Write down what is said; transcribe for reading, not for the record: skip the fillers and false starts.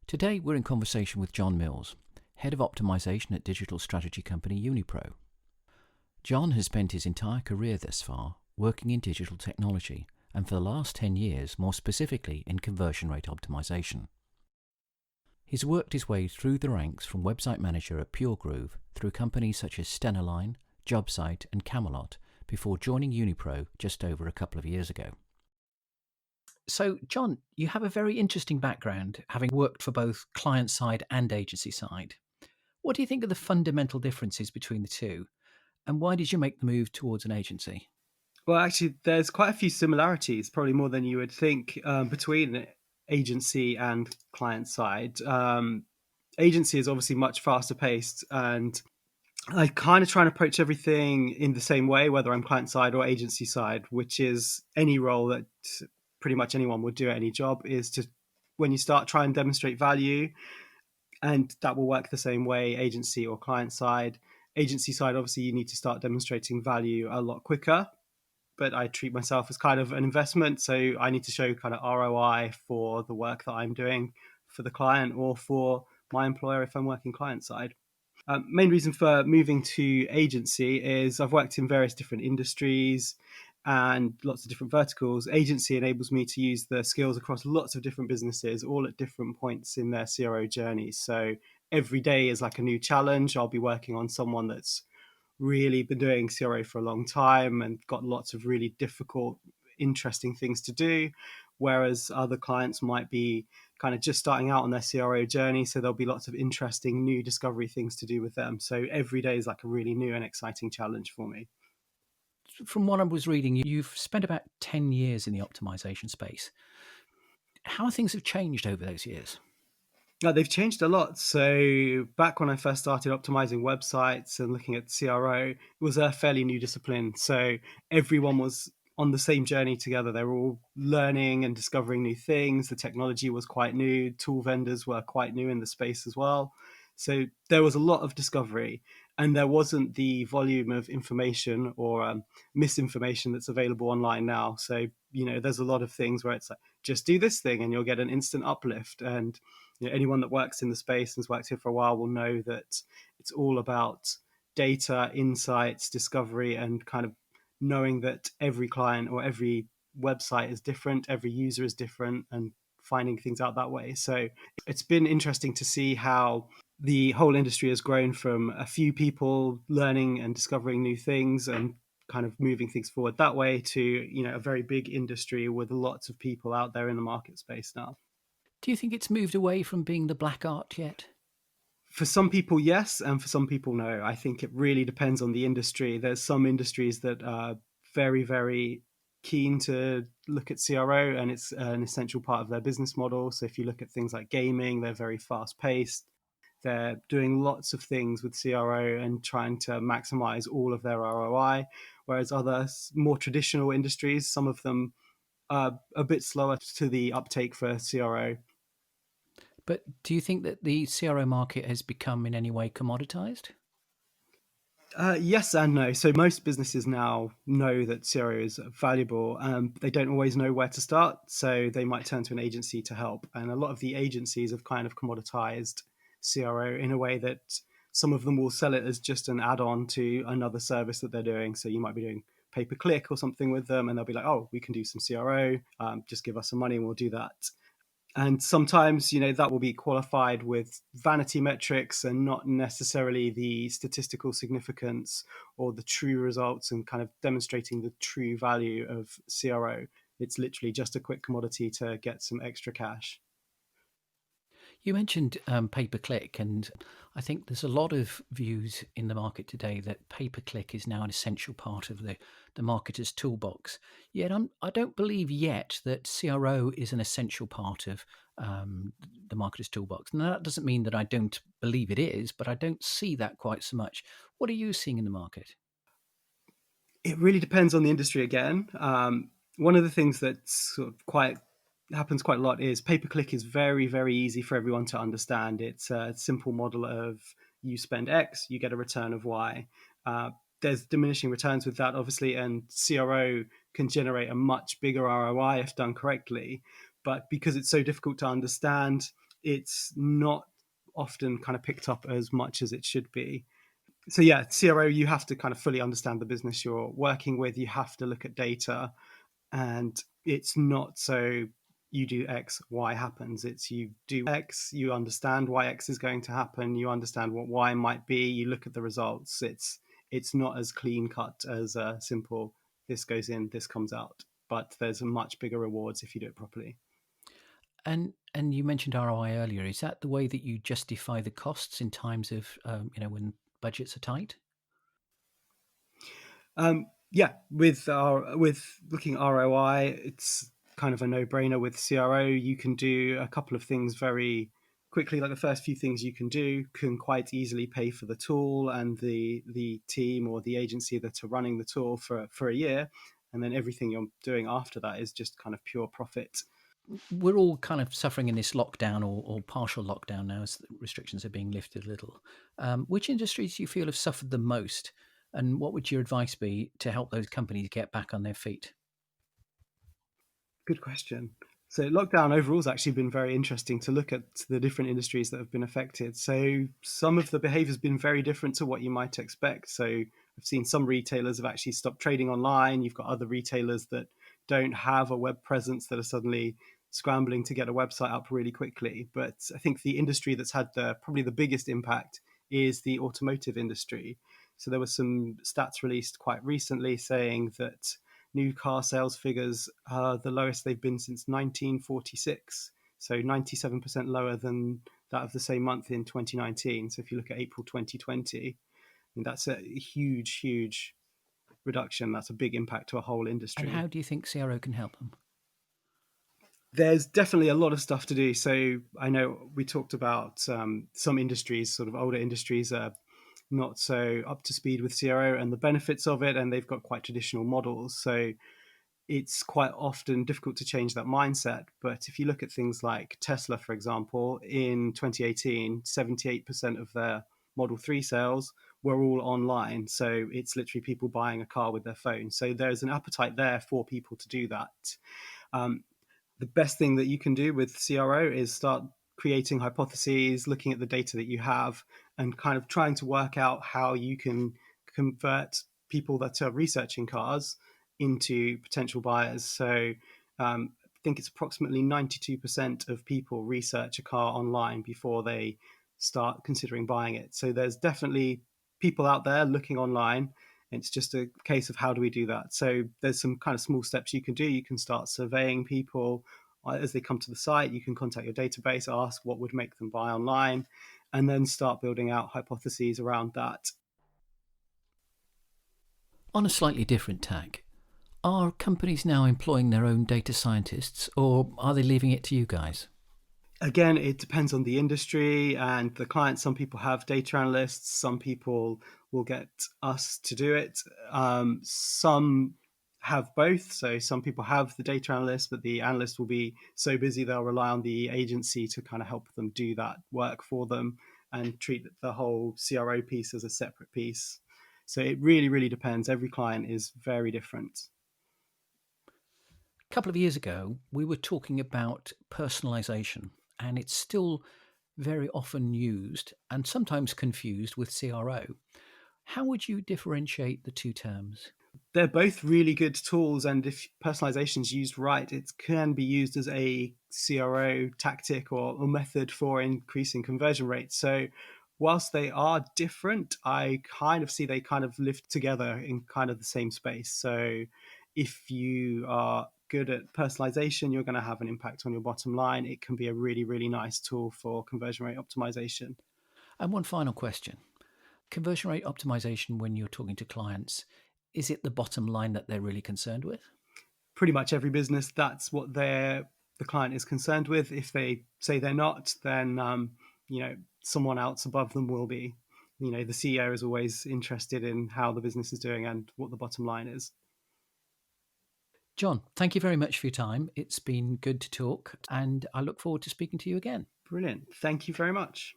Today we're in conversation with John Mills, Head of Optimisation at digital strategy company Unipro. John has spent his entire career thus far working in digital technology, and for the last 10 years more specifically in conversion rate optimisation. He's worked his way through the ranks from website manager at PureGroove through companies such as Stenaline, JobSite and Camelot before joining Unipro just over a couple of years ago. So, John, you have a very interesting background, having worked for both client side and agency side. What do you think are the fundamental differences between the two? And why did you make the move towards an agency? Well, actually, there's quite a few similarities, probably more than you would think, between agency and client side. Agency is obviously much faster paced, and I kind of try and approach everything in the same way, whether I'm client side or agency side, which is any role that pretty much anyone would do at any job, is to, when you start, try and demonstrate value, and that will work the same way, agency or client side. Agency side, obviously, you need to start demonstrating value a lot quicker, but I treat myself as kind of an investment. So I need to show kind of ROI for the work that I'm doing for the client or for my employer if I'm working client side. Main reason for moving to agency is I've worked in various different industries and lots of different verticals. Agency enables me to use the skills across lots of different businesses, all at different points in their CRO journey. So every day is like a new challenge. I'll be working on someone that's really been doing CRO for a long time and got lots of really difficult, interesting things to do. Whereas other clients might be kind of just starting out on their CRO journey. So there'll be lots of interesting new discovery things to do with them. So every day is like a really new and exciting challenge for me. From what I was reading, you've spent about 10 years in the optimization space. How things have changed over those years? They've changed a lot. So back when I first started optimizing websites and looking at CRO, it was a fairly new discipline. So everyone was on the same journey together. They were all learning and discovering new things. The technology was quite new. Tool vendors were quite new in the space as well. So there was a lot of discovery, and there wasn't the volume of information or misinformation that's available online now. So, there's a lot of things where it's like, just do this thing and you'll get an instant uplift. And anyone that works in the space and has worked here for a while will know that it's all about data, insights, discovery, and kind of knowing that every client or every website is different, every user is different, and finding things out that way. So it's been interesting to see how the whole industry has grown from a few people learning and discovering new things and kind of moving things forward that way to a very big industry with lots of people out there in the market space now. Do you think it's moved away from being the black art yet? For some people, yes, and for some people, no. I think it really depends on the industry. There's some industries that are very, very keen to look at CRO, and it's an essential part of their business model. So if you look at things like gaming, they're very fast paced. They're doing lots of things with CRO and trying to maximize all of their ROI. Whereas other more traditional industries, some of them are a bit slower to the uptake for CRO. But do you think that the CRO market has become in any way commoditized? Yes and no. So most businesses now know that CRO is valuable. They don't always know where to start, so they might turn to an agency to help. And a lot of the agencies have kind of commoditized CRO in a way that some of them will sell it as just an add-on to another service that they're doing. So you might be doing pay-per-click or something with them, and they'll be like, "Oh, we can do some CRO. Just give us some money, and we'll do that." And sometimes that will be qualified with vanity metrics and not necessarily the statistical significance or the true results and kind of demonstrating the true value of CRO. It's literally just a quick commodity to get some extra cash. You mentioned pay-per-click, and I think there's a lot of views in the market today that pay-per-click is now an essential part of the marketer's toolbox. Yet I don't believe yet that CRO is an essential part of the marketer's toolbox. Now, that doesn't mean that I don't believe it is, but I don't see that quite so much. What are you seeing in the market? It really depends on the industry again. One of the things that's sort of quite happens quite a lot is pay-per-click is very, very easy for everyone to understand. It's a simple model of you spend X, you get a return of Y. There's diminishing returns with that, obviously, and CRO can generate a much bigger ROI if done correctly. But because it's so difficult to understand, it's not often kind of picked up as much as it should be. So yeah, CRO, you have to kind of fully understand the business you're working with. You have to look at data, and it's not so you do X, Y happens. It's you do X, you understand why X is going to happen, you understand what Y might be, you look at the results. It's not as clean cut as a simple this goes in, this comes out. But there's a much bigger rewards if you do it properly. And you mentioned ROI earlier. Is that the way that you justify the costs in times of when budgets are tight? Yeah, with looking at ROI, it's kind of a no-brainer. With CRO, you can do a couple of things very quickly. Like the first few things you can do can quite easily pay for the tool and the team or the agency that are running the tool for a year, and then everything you're doing after that is just kind of pure profit. We're all kind of suffering in this lockdown or partial lockdown now as the restrictions are being lifted a little. Which industries do you feel have suffered the most? And what would your advice be to help those companies get back on their feet? Good question. So lockdown overall has actually been very interesting to look at the different industries that have been affected. So some of the behavior has been very different to what you might expect. So I've seen some retailers have actually stopped trading online. You've got other retailers that don't have a web presence that are suddenly scrambling to get a website up really quickly. But I think the industry that's had probably the biggest impact is the automotive industry. So there were some stats released quite recently saying that new car sales figures are the lowest they've been since 1946. So 97% lower than that of the same month in 2019. So if you look at April 2020, I mean, that's a huge, huge reduction. That's a big impact to a whole And industry. how do you think CRO can help them? There's definitely a lot of stuff to do. So I know we talked about some industries, sort of older industries, are not so up to speed with CRO and the benefits of it, and they've got quite traditional models. So it's quite often difficult to change that mindset. But if you look at things like Tesla, for example, in 2018, 78% of their Model 3 sales were all online. So it's literally people buying a car with their phone. So there's an appetite there for people to do that. Um, the best thing that you can do with CRO is start creating hypotheses, looking at the data that you have, and kind of trying to work out how you can convert people that are researching cars into potential buyers. So I think it's approximately 92% of people research a car online before they start considering buying it. So there's definitely people out there looking online. It's just a case of how do we do that. So there's some kind of small steps you can do. You can start surveying people as they come to the site. You can contact your database, ask what would make them buy online, and then start building out hypotheses around that. On a slightly different tack, are companies now employing their own data scientists or are they leaving it to you guys? Again, it depends on the industry and the client. Some people have data analysts, some people will get us to do it. Some have both. So some people have the data analyst, but the analyst will be so busy they'll rely on the agency to kind of help them do that work for them and treat the whole CRO piece as a separate piece. So it really, really depends. Every client is very different. A couple of years ago, we were talking about personalization, and it's still very often used and sometimes confused with CRO. How would you differentiate the two terms? They're both really good tools, and if personalization is used right, it can be used as a CRO tactic or method for increasing conversion rates. So whilst they are different, I kind of see they kind of live together in kind of the same space. So if you are good at personalization, you're going to have an impact on your bottom line. It can be a really, really nice tool for conversion rate optimization. And one final question. Conversion rate optimization, when you're talking to clients, is it the bottom line that they're really concerned with? Pretty much every business, that's what the client is concerned with. If they say they're not, then someone else above them will be. The CEO is always interested in how the business is doing and what the bottom line is. John, thank you very much for your time. It's been good to talk, and I look forward to speaking to you again. Brilliant. Thank you very much.